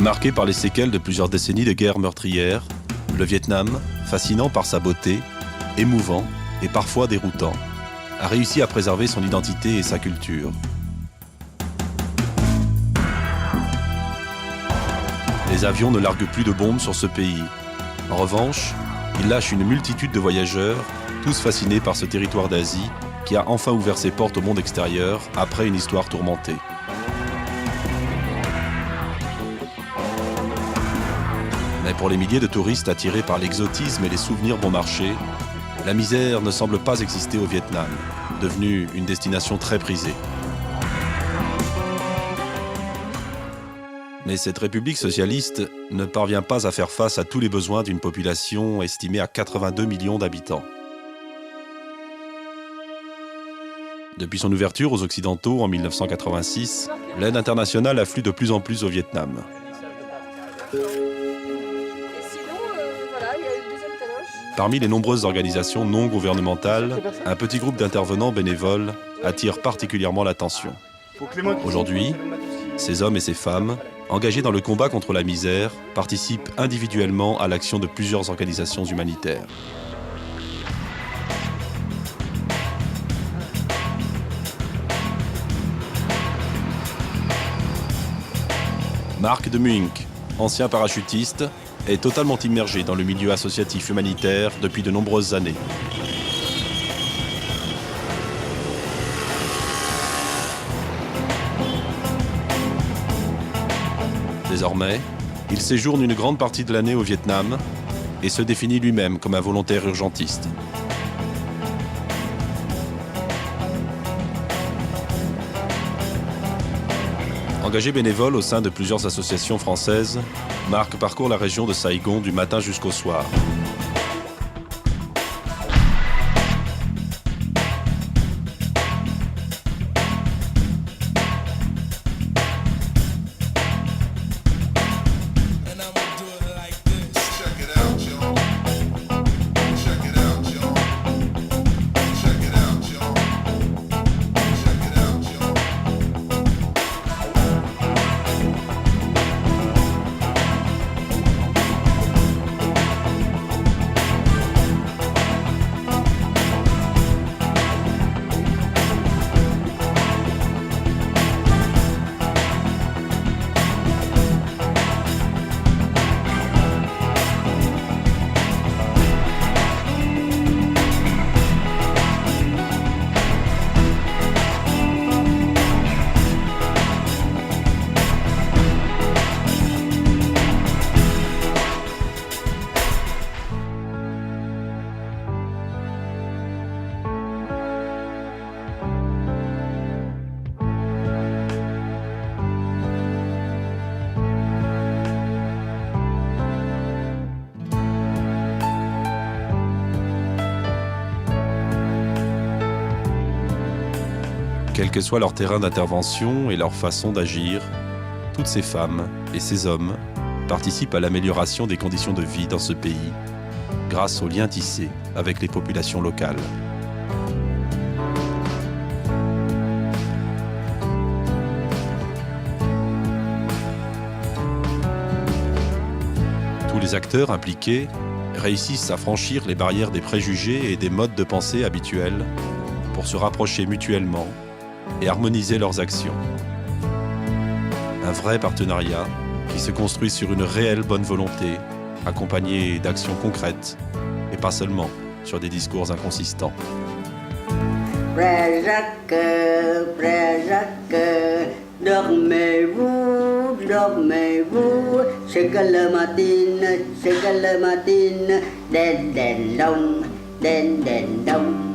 Marqué par les séquelles de plusieurs décennies de guerres meurtrières, le Vietnam, fascinant par sa beauté, émouvant et parfois déroutant, a réussi à préserver son identité et sa culture. Les avions ne larguent plus de bombes sur ce pays. En revanche, ils lâchent une multitude de voyageurs, tous fascinés par ce territoire d'Asie qui a enfin ouvert ses portes au monde extérieur après une histoire tourmentée. Mais pour les milliers de touristes attirés par l'exotisme et les souvenirs bon marché, la misère ne semble pas exister au Vietnam, devenu une destination très prisée. Mais cette république socialiste ne parvient pas à faire face à tous les besoins d'une population estimée à 82 millions d'habitants. Depuis son ouverture aux Occidentaux en 1986, l'aide internationale afflue de plus en plus au Vietnam. Parmi les nombreuses organisations non gouvernementales, un petit groupe d'intervenants bénévoles attire particulièrement l'attention. Aujourd'hui, ces hommes et ces femmes, engagés dans le combat contre la misère, participent individuellement à l'action de plusieurs organisations humanitaires. Marc de Muink, ancien parachutiste, est totalement immergé dans le milieu associatif humanitaire depuis de nombreuses années. Désormais, il séjourne une grande partie de l'année au Vietnam et se définit lui-même comme un volontaire urgentiste. Engagé bénévole au sein de plusieurs associations françaises, Marc parcourt la région de Saigon du matin jusqu'au soir. Quel que soit leur terrain d'intervention et leur façon d'agir, toutes ces femmes et ces hommes participent à l'amélioration des conditions de vie dans ce pays grâce aux liens tissés avec les populations locales. Tous les acteurs impliqués réussissent à franchir les barrières des préjugés et des modes de pensée habituels pour se rapprocher mutuellement et harmoniser leurs actions. Un vrai partenariat qui se construit sur une réelle bonne volonté, accompagnée d'actions concrètes et pas seulement sur des discours inconsistants. Frère Jacques, dormez-vous, dormez-vous, c'est que le matin, den den dong, den den dong.